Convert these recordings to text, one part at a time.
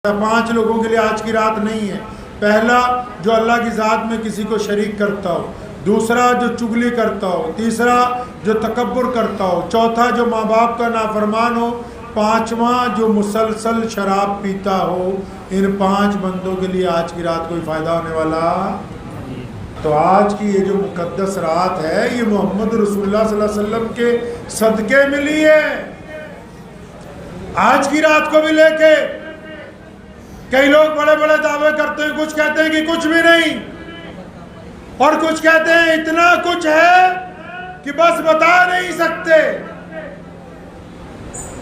5 لوگوں کے لیے آج کی رات نہیں ہے۔ پہلا جو اللہ کی ذات میں کسی کو شریک کرتا ہو، دوسرا جو چگلی کرتا ہو، تیسرا جو تکبر کرتا ہو، چوتھا جو ماں باپ کا نافرمان ہو، پانچواں جو مسلسل شراب پیتا ہو۔ ان 5 بندوں کے لیے آج کی رات کوئی فائدہ ہونے والا۔ تو آج کی یہ جو مقدس رات ہے یہ محمد رسول اللہ صلی اللہ علیہ وسلم کے صدقے ملی ہے۔ آج کی رات کو بھی لے کے کئی لوگ بڑے بڑے دعوے کرتے ہیں، کچھ کہتے ہیں کہ کچھ بھی نہیں، اور کچھ کہتے ہیں اتنا کچھ ہے کہ بس بتا نہیں سکتے۔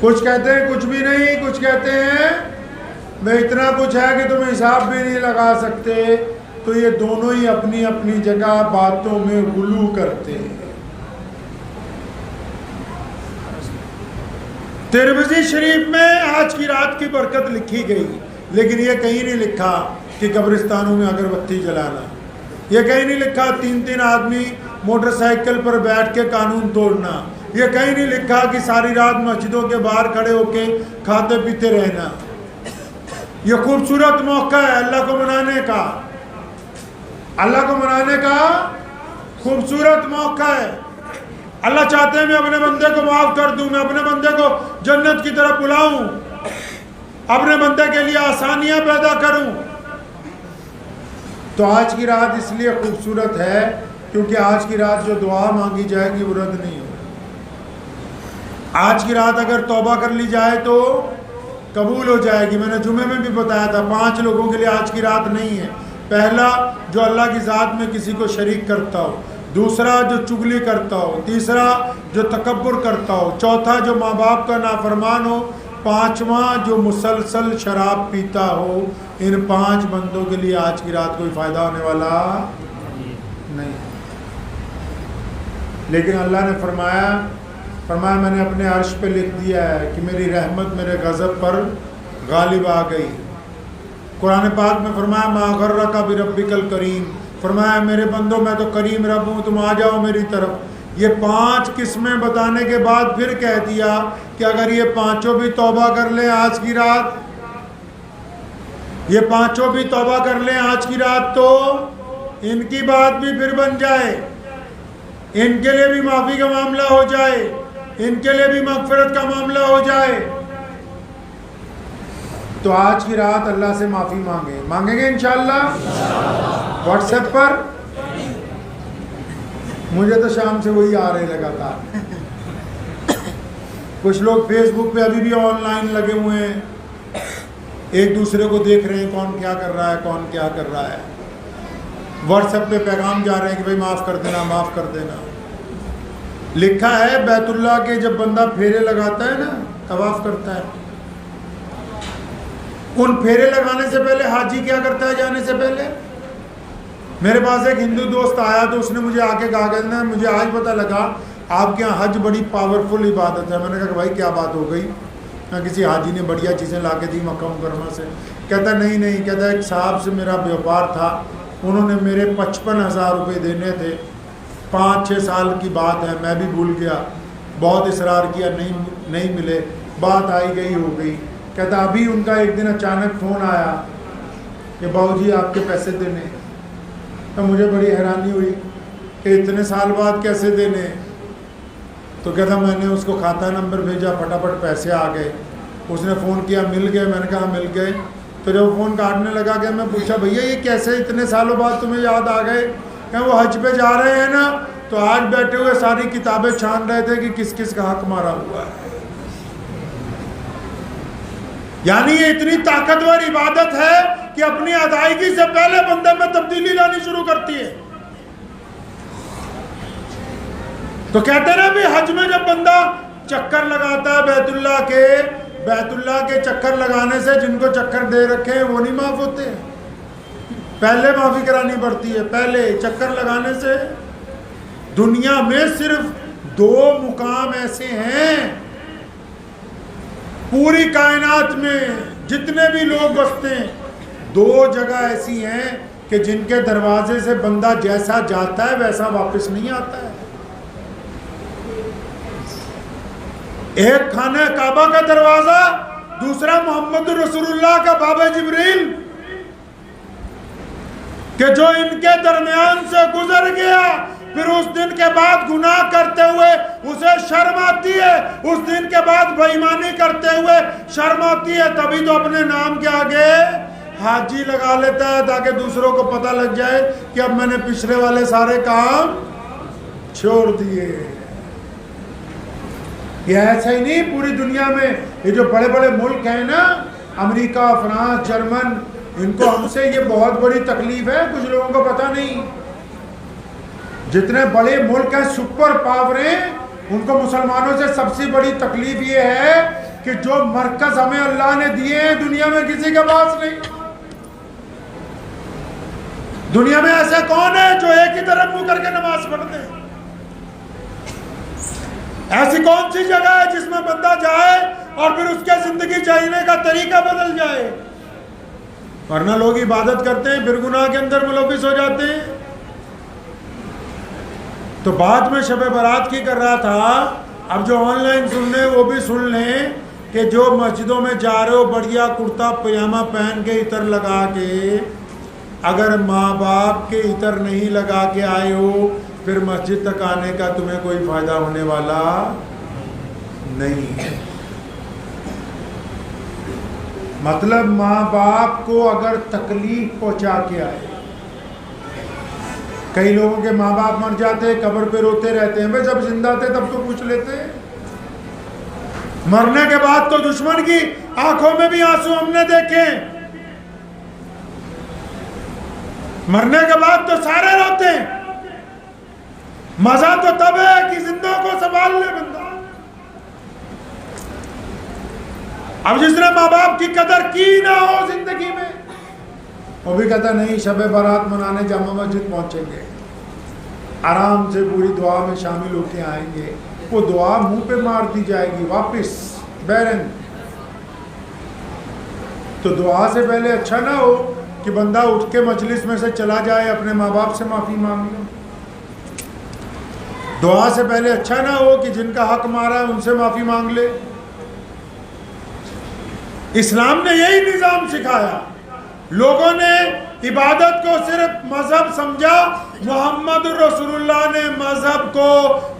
کچھ کہتے ہیں کچھ بھی نہیں، کچھ کہتے ہیں میں اتنا کچھ ہے کہ تم حساب بھی نہیں لگا سکتے۔ تو یہ دونوں ہی اپنی اپنی جگہ باتوں میں غلو کرتے ہیں۔ ترمذی شریف میں آج کی رات کی برکت لکھی گئی، لیکن یہ کہیں نہیں لکھا کہ قبرستانوں میں اگربتی جلانا، یہ کہیں نہیں لکھا 3 آدمی موٹر سائیکل پر بیٹھ کے قانون توڑنا، یہ کہیں نہیں لکھا کہ ساری رات مسجدوں کے باہر کھڑے ہو کے کھاتے پیتے رہنا۔ یہ خوبصورت موقع ہے اللہ کو منانے کا، اللہ کو منانے کا خوبصورت موقع ہے۔ اللہ چاہتے ہیں میں اپنے بندے کو معاف کر دوں، میں اپنے بندے کو جنت کی طرف بلاؤں، اپنے بندے کے لیے آسانیاں پیدا کروں۔ تو آج کی رات اس لیے خوبصورت ہے کیونکہ آج کی رات جو دعا مانگی جائے گی وہ رد نہیں ہوگی۔ آج کی رات اگر توبہ کر لی جائے تو قبول ہو جائے گی۔ میں نے جمعے میں بھی بتایا تھا 5 لوگوں کے لیے آج کی رات نہیں ہے۔ پہلا جو اللہ کی ذات میں کسی کو شریک کرتا ہو، دوسرا جو چگلی کرتا ہو، تیسرا جو تکبر کرتا ہو، چوتھا جو ماں باپ کا نافرمان ہو، پانچواں جو مسلسل شراب پیتا ہو۔ ان 5 بندوں کے لیے آج کی رات کوئی فائدہ ہونے والا نہیں۔ لیکن اللہ نے فرمایا میں نے اپنے عرش پہ لکھ دیا ہے کہ میری رحمت میرے غضب پر غالب آ گئی۔ قرآن پاک میں فرمایا ما غرک بربک الکریم، فرمایا میرے بندوں میں تو کریم رب ہوں، تم آ جاؤ میری طرف۔ یہ 5 قسمیں بتانے کے بعد پھر کہہ دیا کہ اگر یہ 5 بھی توبہ کر لیں آج کی رات، یہ 5 بھی توبہ کر لیں آج کی رات تو ان کی بات بھی پھر بن جائے، ان کے لیے بھی معافی کا معاملہ ہو جائے، ان کے لیے بھی مغفرت کا معاملہ ہو جائے۔ تو آج کی رات اللہ سے معافی مانگیں گے انشاءاللہ واٹس ایپ پر۔ مجھے تو شام سے وہی آ رہے لگا تھا۔ کچھ لوگ فیس بک پہ ابھی بھی آن لائن لگے ہوئے ہیں، ایک دوسرے کو دیکھ رہے ہیں کون کیا کر رہا ہے، کون کیا کر رہا ہے۔ واٹس ایپ پہ پیغام جا رہے ہیں کہ بھائی معاف کر دینا، معاف کر دینا۔ لکھا ہے بیت اللہ کے جب بندہ پھیرے لگاتا ہے نا، طواف کرتا ہے، ان پھیرے لگانے سے پہلے حاجی کیا کرتا ہے جانے سے پہلے؟ میرے پاس ایک ہندو دوست آیا تو اس نے مجھے آ کے کہا کہ مجھے آج پتہ لگا آپ کے یہاں حج بڑی پاورفل عبادت ہے۔ میں نے کہا کہ بھائی کیا بات ہو گئی؟ کسی حاجی نے بڑھیا چیزیں لا کے دی مکہ مکرمہ سے؟ کہتا نہیں، کہتا ایک صاحب سے میرا بیوپار تھا، انہوں نے میرے 55,000 روپے دینے تھے، 5-6 سال کی بات ہے، میں بھی بھول گیا، بہت اصرار کیا، نہیں ملے، بات آئی گئی ہو گئی۔ کہتا ابھی ان کا ایک دن اچانک فون آیا کہ باؤ جی آپ کے پیسے دینے۔ تو مجھے بڑی حیرانی ہوئی کہ اتنے سال بعد کیسے دینے؟ تو کہتا میں نے اس کو کھاتہ نمبر بھیجا، پھٹافٹ پیسے آ گئے۔ اس نے فون کیا مل گئے؟ میں نے کہا مل گئے۔ تو جب فون کاٹنے لگا کہ میں پوچھا بھیا یہ کیسے اتنے سالوں بعد تمہیں یاد آ گئے؟ کہ وہ حج پہ جا رہے ہیں نا، تو آج بیٹھے ہوئے ساری کتابیں چھان رہے تھے کہ کس کس کا حق مارا ہوا ہے۔ یعنی یہ اتنی طاقتور عبادت ہے کہ اپنی ادائیگی سے پہلے بندے میں تبدیلی لانی شروع کرتی ہے۔ تو کہتے ہیں نا بھی حج میں جب بندہ چکر لگاتا ہے بیت اللہ کے چکر لگانے سے جن کو چکر دے رکھے ہیں وہ نہیں معاف ہوتے، پہلے معافی کرانی پڑتی ہے، پہلے چکر لگانے سے۔ دنیا میں صرف 2 مقام ایسے ہیں، پوری کائنات میں جتنے بھی لوگ بستے ہیں، 2 جگہ ایسی ہیں کہ جن کے دروازے سے بندہ جیسا جاتا ہے ویسا واپس نہیں آتا ہے۔ ایک خانہ کعبہ کا دروازہ دوسرا محمد رسول اللہ کا باب جبریل کہ جو ان کے درمیان سے گزر گیا، پھر اس دن کے بعد گناہ کرتے ہوئے اسے شرم آتی ہے، اس دن کے بعد بے ایمانی کرتے ہوئے شرم آتی ہے، تبھی تو اپنے نام کے آگے حاجی لگا لیتا ہے تاکہ دوسروں کو پتہ لگ جائے کہ اب میں نے پچھلے والے سارے کام چھوڑ دیے۔ یہ ایسا ہی نہیں، پوری دنیا میں یہ جو بڑے بڑے ملک ہیں نا، امریکہ، فرانس، جرمن، ان کو ہم سے یہ بہت بڑی تکلیف ہے، کچھ لوگوں کو پتہ نہیں۔ جتنے بڑے ملک ہیں، سپر پاوریں، ان کو مسلمانوں سے سب سے بڑی تکلیف یہ ہے کہ جو مرکز ہمیں اللہ نے دیے ہیں دنیا میں کسی کے پاس نہیں۔ دنیا میں ایسے کون ہے جو ایک ہی طرف منہ کر کے نماز پڑھتے ہیں؟ ایسی کون سی جگہ ہے جس میں بندہ جائے اور پھر اس کے زندگی جینے کا طریقہ بدل جائے؟ ورنہ لوگ عبادت کرتے ہیں پھر گناہ کے اندر ملوث ہو جاتے ہیں۔ تو بعد میں شب برات کی کر رہا تھا، اب جو آن لائن سن لیں وہ بھی سن لیں کہ جو مسجدوں میں جا رہے ہو بڑھیا کرتا پجامہ پہن کے عطر لگا کے، اگر ماں باپ کے عطر نہیں لگا کے آئے ہو پھر مسجد تک آنے کا تمہیں کوئی فائدہ ہونے والا نہیں ہے۔ مطلب ماں باپ کو اگر تکلیف پہنچا کے آئے، کئی لوگوں کے ماں باپ مر جاتے قبر پہ روتے رہتے ہیں، بھائی جب زندہ تھے تب تو پوچھ لیتے، مرنے کے بعد تو دشمن کی آنکھوں میں بھی آنسو ہم نے دیکھے، مرنے کے بعد تو سارے روتے ہیں، مزہ تو تب ہے کہ زندوں کو سنبھال لے بندہ۔ اب جس نے ماں باپ کی قدر کی نہ ہو زندگی میں، وہ بھی کہتا نہیں شب برات منانے جامع مسجد پہنچیں گے، آرام سے پوری دعا میں شامل ہو کے آئیں گے، وہ دعا منہ پہ مار دی جائے گی واپس بیرن۔ تو دعا سے پہلے اچھا نہ ہو کہ بندہ اٹھ کے مجلس میں سے چلا جائے اپنے ماں باپ سے معافی مانگ لے؟ دعا سے پہلے اچھا نہ ہو کہ جن کا حق مارا ہے ان سے معافی مانگ لے؟ اسلام نے یہی نظام سکھایا۔ لوگوں نے عبادت کو صرف مذہب سمجھا، محمد رسول اللہ نے مذہب کو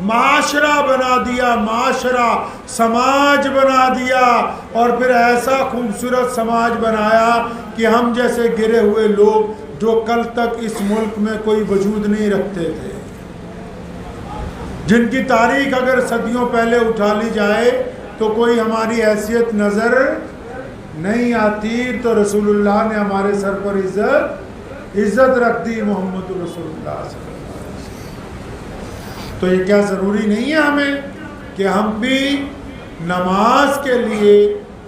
معاشرہ بنا دیا، معاشرہ، سماج بنا دیا، اور پھر ایسا خوبصورت سماج بنایا کہ ہم جیسے گرے ہوئے لوگ جو کل تک اس ملک میں کوئی وجود نہیں رکھتے تھے، جن کی تاریخ اگر صدیوں پہلے اٹھا لی جائے تو کوئی ہماری حیثیت نظر نہیں آتی، تو رسول اللہ نے ہمارے سر پر عزت رکھ دی، محمد رسول اللہ صلی اللہ علیہ وسلم۔ تو یہ کیا ضروری نہیں ہے ہمیں کہ ہم بھی نماز کے لیے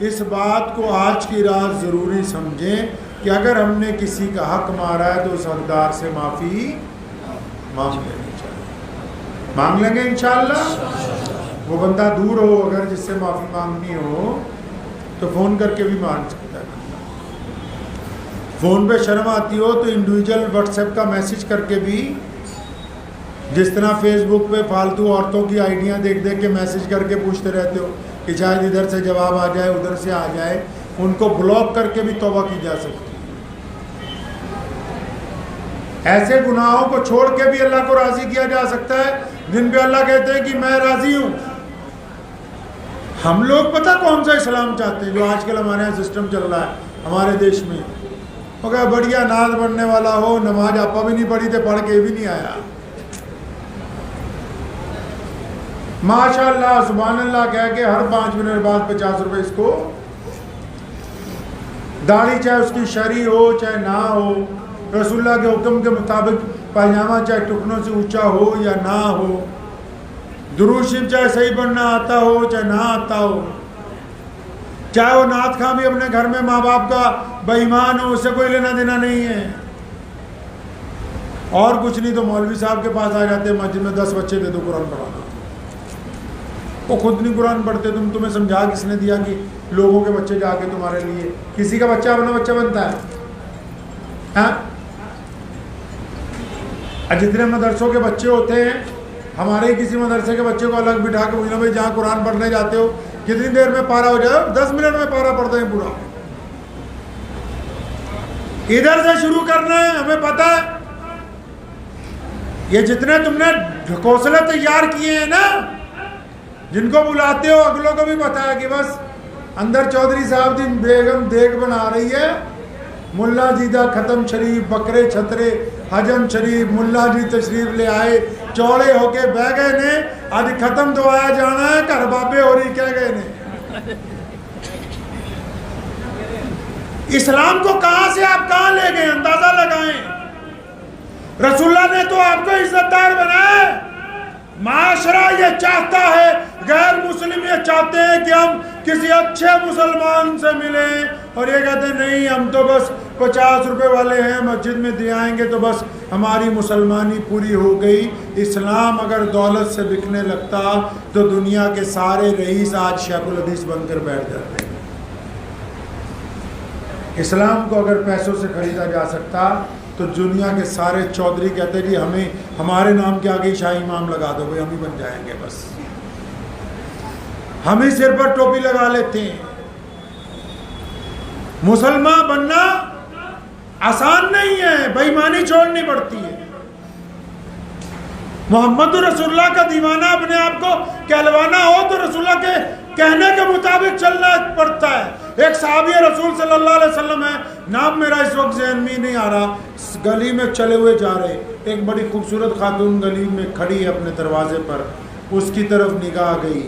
اس بات کو آج کی رات ضروری سمجھیں کہ اگر ہم نے کسی کا حق مارا ہے تو اس حقدار سے معافی مانگ لینی چاہیے، مانگ لیں گے انشاءاللہ۔ وہ بندہ دور ہو اگر جس سے معافی مانگنی ہو تو فون کر کے بھی مانگ سکتا ہے، فون پہ شرم آتی ہو تو انڈیویجول واٹس ایپ کا میسج کر کے بھی، جس طرح فیس بک پہ فالتو عورتوں کی آئیڈیاں دیکھ دیکھ کے میسج کر کے پوچھتے رہتے ہو کہ شاید ادھر سے جواب آ جائے ادھر سے آ جائے، ان کو بلاک کر کے بھی توبہ کی جا سکتی ہے۔ ایسے گناہوں کو چھوڑ کے بھی اللہ کو راضی کیا جا سکتا ہے جن پہ اللہ کہتے ہیں کہ میں راضی ہوں۔ ہم لوگ پتہ کون سا اسلام چاہتے ہیں جو آج کل ہمارے یہاں سسٹم چل رہا ہے ہمارے دیش میں، اگر بڑھیا ناز بننے والا ہو، نماز آپا بھی نہیں پڑھی تھے، پڑھ کے بھی نہیں آیا، ماشاء اللہ سبحان اللہ کہہ کے ہر 5 منٹ بعد 50 روپے اس کو، داڑھی چاہے اس کی شرعی ہو چاہے نہ ہو، رسول اللہ کے حکم کے مطابق پائجامہ چاہے ٹکنوں سے اونچا ہو یا نہ ہو، درود شریف چاہے صحیح پڑھنا آتا ہو چاہے نہ آتا ہو، چاہے وہ نعت خواں بھی اپنے گھر میں ماں باپ کا بے ایمان ہو، اس سے کوئی لینا دینا نہیں ہے، اور کچھ نہیں تو مولوی صاحب کے پاس آ جاتے ہیں مسجد میں 10 بچے دے دو قرآن پڑھانا، وہ خود نہیں قرآن پڑھتے، تمہیں سمجھا کس نے دیا کہ لوگوں کے بچے جا کے تمہارے لیے، کسی کا بچہ اپنا بچہ بنتا ہے؟ ہاں، جتنے مدرسوں کے بچے ہوتے ہیں، ہمارے کسی مدرسے کے بچے کو الگ بٹھا کے پوچھنا بھائی جہاں قرآن پڑھنے جاتے ہو کتنی دیر میں پارا ہو جائے؟ 10 منٹ میں پارا پڑتا ہے پورا. ادھر سے شروع کرنا ہے. ہمیں پتا ہے یہ جتنے تم نے ڈھکوسلے تیار کیے ہیں نا، جن کو بلاتے ہو اگلوں کو بھی پتا ہے کہ بس اندر چودھری صاحب دی بیگم دیگ بنا رہی ہے، ملا جی دا ختم شریف، بکرے چھترے حجم شریف، ملا جی تشریف لے آئے، چوڑے ہو کے بہ گئے نے، آج ختم تو آیا جانا ہے، گھر بابے ہو رہی کہہ گئے نے. اسلام کو کہاں سے آپ کہاں لے گئے؟ اندازہ لگائیں. رسول اللہ نے تو آپ کو عزت دار بنایا. معاشرہ یہ چاہتا ہے، غیر مسلم یہ چاہتے ہیں کہ ہم کسی اچھے مسلمان سے ملیں، اور یہ کہتے ہیں نہیں ہم تو بس 50 روپے والے ہیں، مسجد میں دے آئیں گے تو بس ہماری مسلمانی پوری ہو گئی. اسلام اگر دولت سے بکنے لگتا تو دنیا کے سارے رئیس آج شیخ الحدیث بن کر بیٹھ جاتے. اسلام کو اگر پیسوں سے خریدا جا سکتا تو دنیا کے سارے چودھری کہتے جی ہمیں ہمارے نام کے آگے شاہی امام لگا دو بھائی، ہم ہی بن جائیں گے. بس ہم ہی سر پر ٹوپی لگا لیتے ہیں. مسلمان بننا آسان نہیں ہے، بے ایمانی چھوڑنی پڑتی ہے. محمد رسول اللہ کا دیوانہ اپنے آپ کو کہلوانا ہو تو رسول اللہ کے کہنے کے مطابق چلنا پڑتا ہے. ایک صحابی رسول صلی اللہ علیہ وسلم ہے، نام میرا اس وقت ذہن میں نہیں آ رہا، گلی میں چلے ہوئے جا رہے، ایک بڑی خوبصورت خاتون گلی میں کھڑی ہے اپنے دروازے پر، اس کی طرف نگاہ گئی،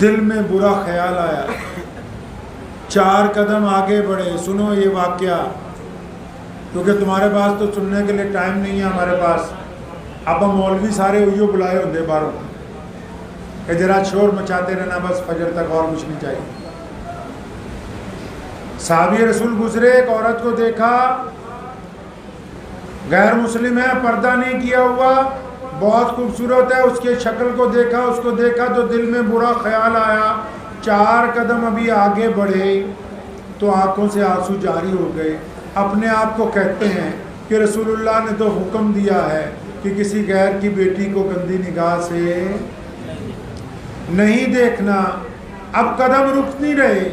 دل میں برا خیال آیا، 4 قدم آگے بڑھے. سنو یہ واقعہ، کیونکہ تمہارے پاس تو سننے کے لیے ٹائم نہیں ہے، ہمارے پاس اب ہم مولوی سارے ہوئیوں بلائے ہوتے باہروں کہ ذرا شور مچاتے رہنا بس فجر تک، اور کچھ نہیں چاہیے. صحابی رسول گزرے، ایک عورت کو دیکھا، غیر مسلم ہے، پردہ نہیں کیا ہوا، بہت خوبصورت ہے، اس کے شکل کو دیکھا، اس کو دیکھا تو دل میں برا خیال آیا. 4 قدم ابھی آگے بڑھے تو آنکھوں سے آنسو جاری ہو گئے. اپنے آپ کو کہتے ہیں کہ رسول اللہ نے تو حکم دیا ہے کہ کسی غیر کی بیٹی کو گندی نگاہ سے نہیں دیکھنا. اب قدم رک نہیں رہے،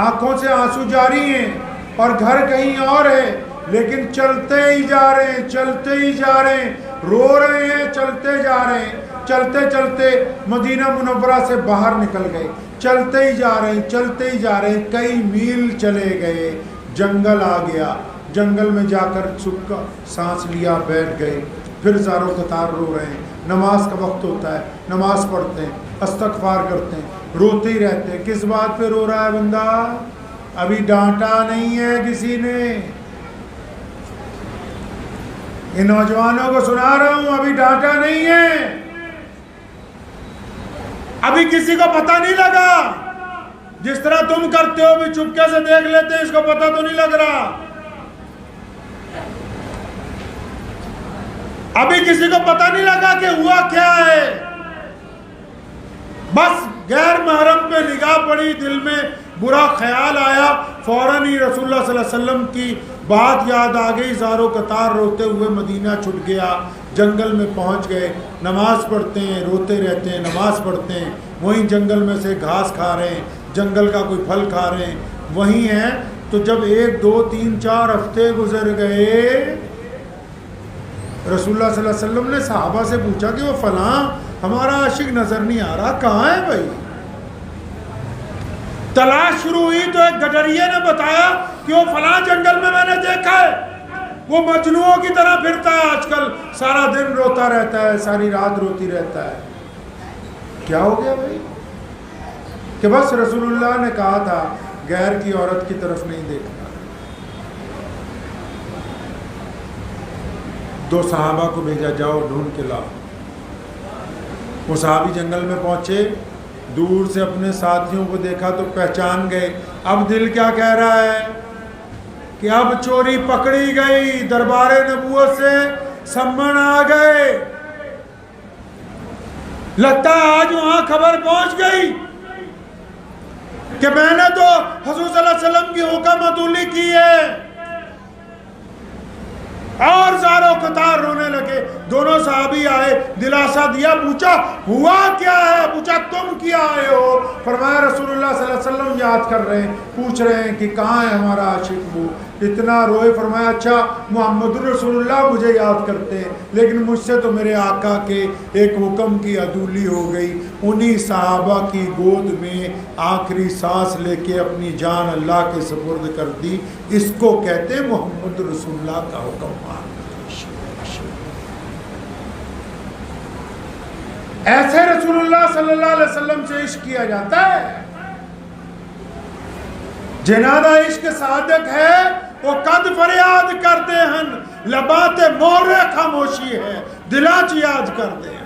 آنکھوں سے آنسو جاری ہیں اور گھر کہیں اور ہے، لیکن چلتے ہی جا رہے ہیں، چلتے ہی جا رہے ہیں، رو رہے ہیں، چلتے جا رہے ہیں. چلتے چلتے مدینہ منورہ سے باہر نکل گئے، چلتے ہی جا رہے ہیں، چلتے ہی جا رہے ہیں. کئی میل چلے گئے، جنگل آ گیا، جنگل میں جا کر چھپ کر سانس لیا، بیٹھ گئے. پھر زاروں قطار رو رہے ہیں. نماز کا وقت ہوتا ہے، نماز پڑھتے ہیں، استغفار کرتے ہیں، روتے ہی رہتے ہیں. کس بات پہ رو رہا ہے بندہ؟ ابھی ڈانٹا نہیں ہے کسی نے. ان نوجوانوں کو سنا رہا ہوں، ابھی ڈانٹا نہیں ہے، ابھی کسی کو پتہ نہیں لگا. جس طرح تم کرتے ہو بھی چپکے سے دیکھ لیتے ہیں، اس کو پتہ تو نہیں لگ رہا. ابھی کسی کو پتہ نہیں لگا کہ ہوا کیا ہے. بس غیر محرم پہ نگاہ پڑی، دل میں برا خیال آیا، فوراً ہی رسول اللہ صلی اللہ علیہ وسلم کی بات یاد آ گئی. زارو قطار روتے ہوئے مدینہ چھٹ گیا، جنگل میں پہنچ گئے. نماز پڑھتے ہیں، روتے رہتے ہیں، نماز پڑھتے ہیں، وہیں جنگل میں سے گھاس کھا رہے ہیں، جنگل کا کوئی پھل کھا رہے ہیں، وہیں ہیں. تو جب 1 2 3 4 ہفتے گزر گئے، رسول اللہ صلی اللہ علیہ وسلم نے صحابہ سے پوچھا کہ وہ فلاں ہمارا عاشق نظر نہیں آ رہا، کہاں ہے بھائی؟ تلاش شروع ہوئی تو ایک گڈریے نے بتایا کہ وہ فلاں جنگل میں نے دیکھا ہے، وہ مجنوؤں کی طرح پھرتا ہے آج کل، سارا دن روتا رہتا ہے، ساری رات روتی رہتا ہے. کیا ہو گیا بھائی؟ کہ بس رسول اللہ نے کہا تھا غیر کی عورت کی طرف نہیں دیکھنا. 2 صحابہ کو بھیجا، جاؤ ڈھونڈ کے لاؤ. وہ صحابی جنگل میں پہنچے، دور سے اپنے ساتھیوں کو دیکھا تو پہچان گئے. اب دل کیا کہہ رہا ہے کہ اب چوری پکڑی گئی، دربار نبوت سے سمن آ گئے، لگتا ہے آج وہاں خبر پہنچ گئی کہ میں نے تو حضور صلی اللہ علیہ وسلم کی حکم عدولی کی ہے. اور زاروں قطار رونے لگے. دونوں صحابی آئے, دلاسا دیا, پوچھا ہوا کیا ہے, پوچھا تم کیا آئے ہو, فرمایا رسول اللہ صلی اللہ علیہ وسلم یاد کر رہے ہیں, پوچھ رہے ہیں کہ کہاں ہے ہمارا عاشق وہ, اتنا روئے. فرمایا اچھا محمد رسول اللہ مجھے یاد کرتے ہیں, لیکن مجھ سے تو میرے آقا کے ایک حکم کی عدولی ہو گئی, انہی صحابہ کی گود میں آخری سانس لے کے اپنی جان اللہ کے سپرد کر دی. اس کو کہتے ہیں محمد رسول اللہ کا حکم مان. ایسے رسول اللہ صلی اللہ علیہ وسلم سے عشق کیا جاتا ہے. جنادہ عشق صادق ہے وہ قد فریاد کرتے ہیں, لبات مورے خاموشی ہے, دلاچ یاد کرتے ہیں.